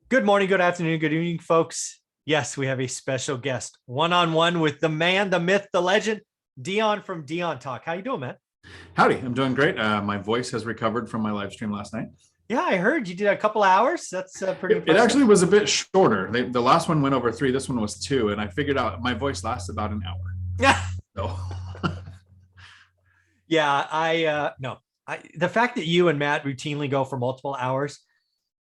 Good morning, good afternoon, good evening, folks. Yes, we have a special guest, one-on-one with the man, the myth, the legend, Dion from Dion Talk. How you doing, man? Howdy, I'm doing great. My voice has recovered from my live stream last night. Yeah, I heard you did a couple hours. That's pretty It impressive. actually was a bit shorter. The last one went over 3. This one was 2, and I figured out my voice lasts about an hour. Yeah, So yeah. No, the fact that you and Matt routinely go for multiple hours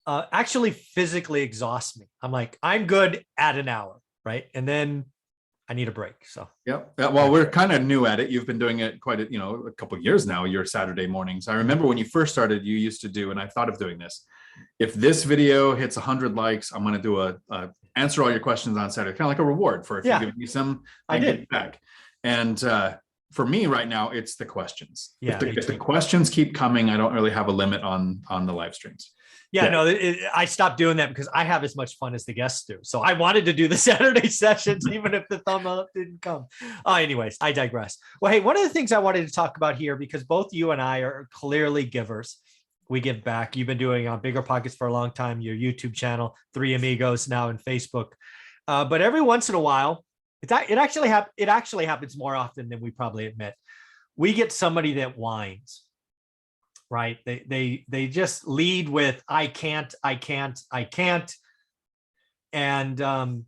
actually physically exhausts me. I'm like, I'm good at an hour, right? And then I need a break. So yeah. Well, we're kind of new at it. You've been doing it quite a couple of years now. Your Saturday mornings. I remember when you first started, you used to do, and I thought of doing this. If this video hits 100 likes, I'm going to do a answer all your questions on Saturday, kind of like a reward for if you give me some, I give did it back. And for me right now, it's the questions. Yeah, If the questions keep coming, I don't really have a limit on the live streams. Yeah, no, I stopped doing that because I have as much fun as the guests do. So I wanted to do the Saturday sessions, even if the thumb up didn't come. Anyways, I digress. Well, hey, one of the things I wanted to talk about here, because both you and I are clearly givers. We give back. You've been doing on Bigger Pockets for a long time, your YouTube channel, Three Amigos now in Facebook. But every once in a while, it actually happens more often than we probably admit. We get somebody that whines. Right. They just lead with, I can't. And I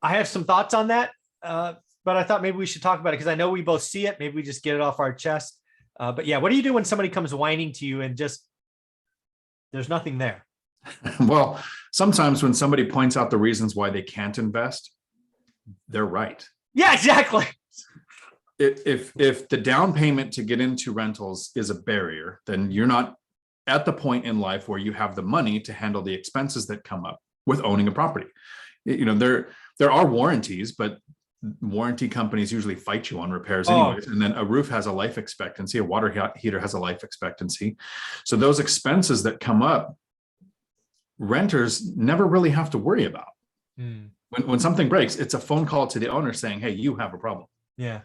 have some thoughts on that. But I thought maybe we should talk about it because I know we both see it. Maybe we just get it off our chest. But yeah, what do you do when somebody comes whining to you and just, there's nothing there? Well, sometimes when somebody points out the reasons why they can't invest, they're right. Yeah, exactly. If the down payment to get into rentals is a barrier, then you're not at the point in life where you have the money to handle the expenses that come up with owning a property. There are warranties, but warranty companies usually fight you on repairs anyways. And then a roof has a life expectancy, a water heater has a life expectancy. So those expenses that come up, renters never really have to worry about. When something breaks, it's a phone call to the owner saying, hey, you have a problem. Yeah.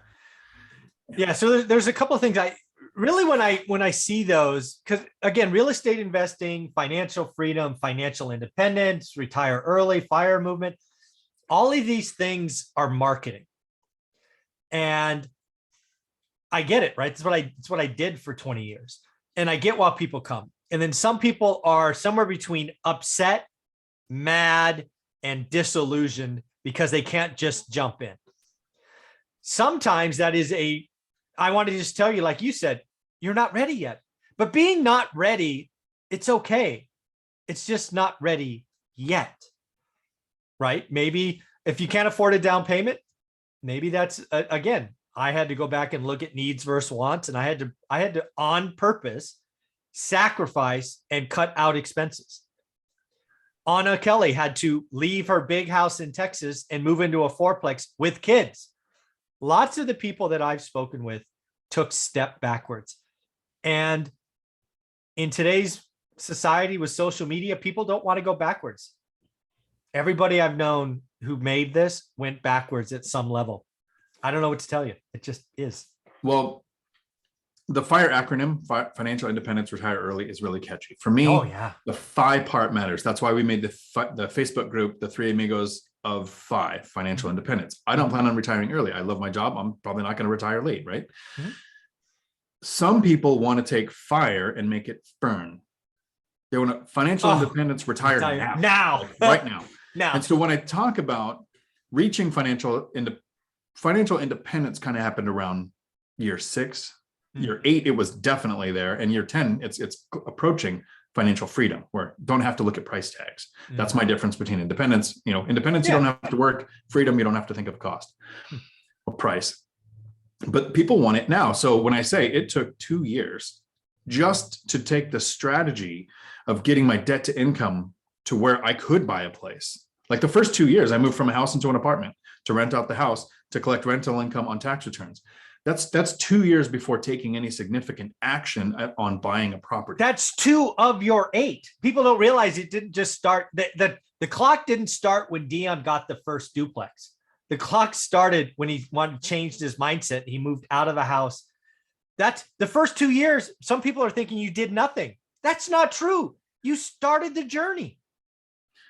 So there's a couple of things I really, when I see those, because again, real estate investing, financial freedom, financial independence, retire early, FIRE movement, all of these things are marketing. And I get it, right? It's what I did for 20 years. And I get why people come. And then some people are somewhere between upset, mad, and disillusioned because they can't just jump in. Sometimes that is I want to just tell you, like you said, you're not ready yet. But being not ready, it's okay. It's just not ready yet. Right? Maybe if you can't afford a down payment, maybe that's again, I had to go back and look at needs versus wants, and I had to on purpose sacrifice and cut out expenses. Anna Kelly had to leave her big house in Texas and move into a fourplex with kids. Lots of the people that I've spoken with took step backwards. And in today's society with social media, people don't want to go backwards. Everybody I've known who made this went backwards at some level. I don't know what to tell you. It just is. Well, the FIRE acronym, Financial Independence, Retire Early, is really catchy. For me, the FI part matters. That's why we made the Facebook group, the Three Amigos of FI, Financial Independence. I don't plan on retiring early. I love my job. I'm probably not going to retire late, right? Some people want to take FIRE and make it FERN. They want to financial independence, retire now. Like right now. And so when I talk about reaching financial independence, kind of happened around year 6. Year 8, it was definitely there. And year 10, it's approaching financial freedom, where don't have to look at price tags. That's my difference between independence. Independence, you don't have to work. Freedom, you don't have to think of cost or price. But people want it now. So when I say it took 2 years just to take the strategy of getting my debt to income to where I could buy a place. Like the first 2 years, I moved from a house into an apartment to rent out the house to collect rental income on tax returns. That's 2 years before taking any significant action on buying a property. That's 2 of your 8. People don't realize it didn't just start. The clock didn't start when Dion got the first duplex. The clock started when he changed his mindset. He moved out of a house. That's the first 2 years. Some people are thinking you did nothing. That's not true. You started the journey.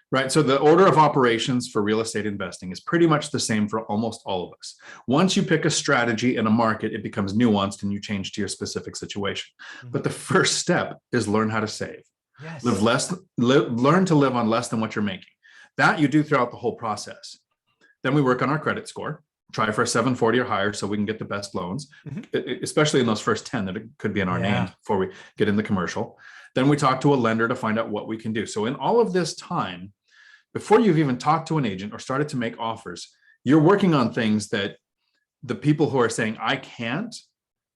Right. So the order of operations for real estate investing is pretty much the same for almost all of us. Once you pick a strategy in a market, it becomes nuanced and you change to your specific situation. But the first step is learn how to save. Yes. Learn to live on less than what you're making. That you do throughout the whole process. Then we work on our credit score, try for a 740 or higher so we can get the best loans, especially in those first 10 that it could be in our names before we get in the commercial. Then we talk to a lender to find out what we can do. So in all of this time, before you've even talked to an agent or started to make offers, you're working on things that the people who are saying, I can't,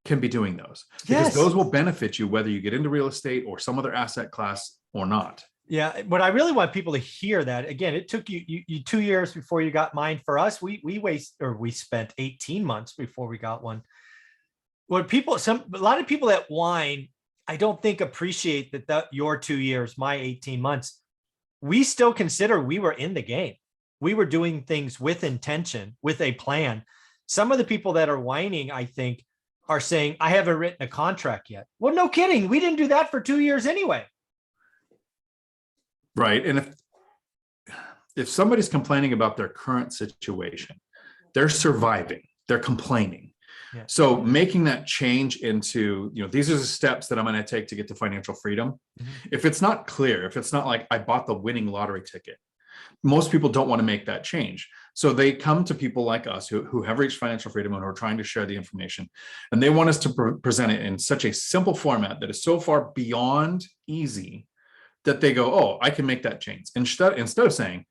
can be doing those. Because those will benefit you whether you get into real estate or some other asset class or not. Yeah, but I really want people to hear that. Again, it took you 2 years before you got mine. For us, we spent 18 months before we got one. What a lot of people that Whine, I don't think appreciate that your 2 years, my 18 months, we still consider we were in the game. We were doing things with intention, with a plan. Some of the people that are whining, I think, are saying, I haven't written a contract yet. Well, no kidding. We didn't do that for 2 years anyway. Right. And if somebody's complaining about their current situation, they're surviving, they're complaining. Yeah. So making that change into, these are the steps that I'm going to take to get to financial freedom. If it's not clear, if it's not like I bought the winning lottery ticket, most people don't want to make that change. So they come to people like us who have reached financial freedom and who are trying to share the information. And they want us to present it in such a simple format that is so far beyond easy that they go, oh, I can make that change. Instead of saying,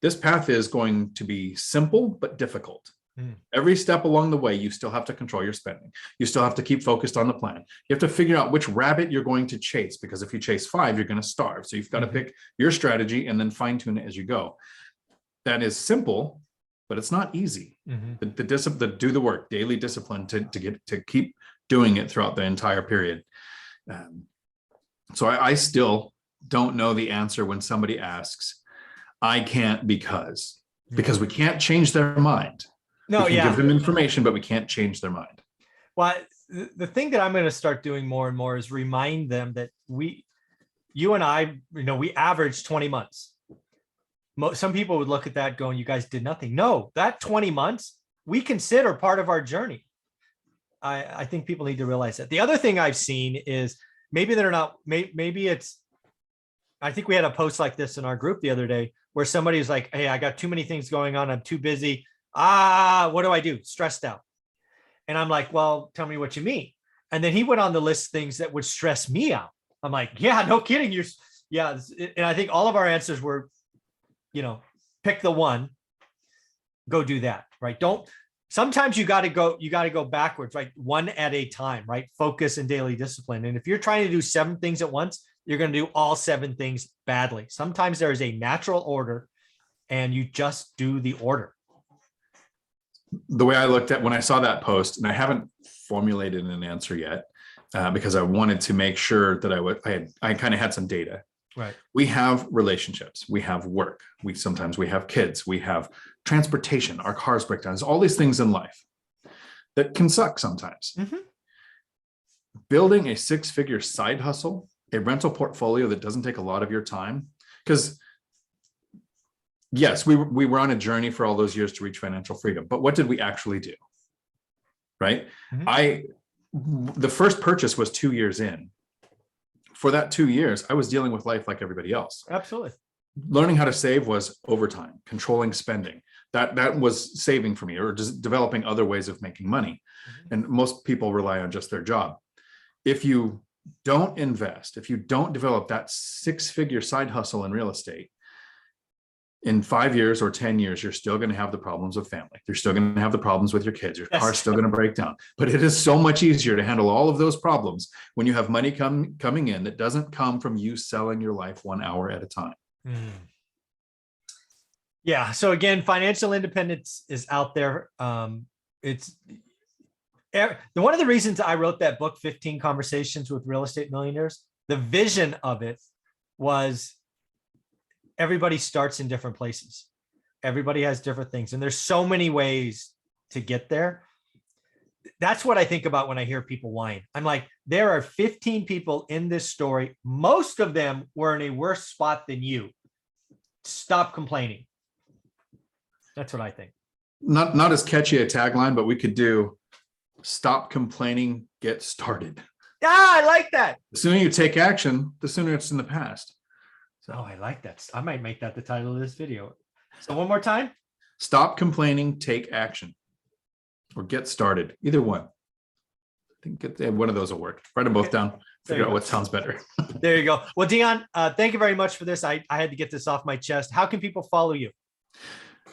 this path is going to be simple but difficult. Every step along the way, you still have to control your spending. You still have to keep focused on the plan. You have to figure out which rabbit you're going to chase, because if you chase 5, you're going to starve. So you've got to pick your strategy and then fine tune it as you go. That is simple, but it's not easy. The do the work, daily discipline to keep doing it throughout the entire period. So I still don't know the answer when somebody asks, I can't because we can't change their mind. No, we can give them information, but we can't change their mind. Well, the thing that I'm going to start doing more and more is remind them that you and I, we average 20 months. Some people would look at that going, you guys did nothing. No, that 20 months we consider part of our journey. I think people need to realize that. The other thing I've seen is maybe they're not, maybe it's, I think we had a post like this in our group the other day where somebody was like, hey, I got too many things going on. I'm too busy. What do I do? Stressed out. And I'm like, well, tell me what you mean. And then he went on to list things that would stress me out. I'm like, yeah, no kidding. And I think all of our answers were, pick the one, go do that, right? Sometimes you got to go backwards, right? One at a time, right? Focus and daily discipline. And if you're trying to do 7 things at once, you're going to do all 7 things badly. Sometimes there is a natural order and you just do the order. The way I looked at when I saw that post, and I haven't formulated an answer yet because I wanted to make sure that I kind of had some data. Right. We have relationships, we have work, sometimes we have kids, we have transportation, our cars break down. There's all these things in life that can suck sometimes. Building a 6-figure side hustle, a rental portfolio that doesn't take a lot of your time, because yes, we were on a journey for all those years to reach financial freedom, but what did we actually do? Right? The first purchase was 2 years in. For that 2 years, I was dealing with life like everybody else. Absolutely. Learning how to save was overtime, controlling spending. That was saving for me, or just developing other ways of making money. And most people rely on just their job. If you don't invest, if you don't develop that 6-figure side hustle in real estate, in 5 years or 10 years, you're still going to have the problems of family. You're still going to have the problems with your kids. Your car's still going to break down. But it is so much easier to handle all of those problems when you have money coming in that doesn't come from you selling your life 1 hour at a time. Yeah. So again, financial independence is out there. It's one of the reasons I wrote that book, 15 Conversations with Real Estate Millionaires. The vision of it was everybody starts in different places. Everybody has different things. And there's so many ways to get there. That's what I think about when I hear people whine. I'm like, there are 15 people in this story. Most of them were in a worse spot than you. stop complaining. That's what I think. Not as catchy a tagline, but we could do stop complaining, get started. Yeah, I like that. The sooner you take action, the sooner it's in the past. So I like that. I might make that the title of this video. So one more time. Stop complaining, take action, or get started. Either one. I think one of those will work. Write them both down. Figure out what sounds better. There you go. Well, Dion, thank you very much for this. I had to get this off my chest. How can people follow you?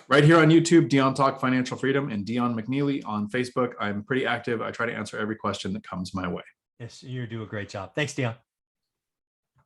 Right here on YouTube, Dion Talk Financial Freedom, and Dion McNeely on Facebook. I'm pretty active. I try to answer every question that comes my way. Yes, you do a great job. Thanks, Dion.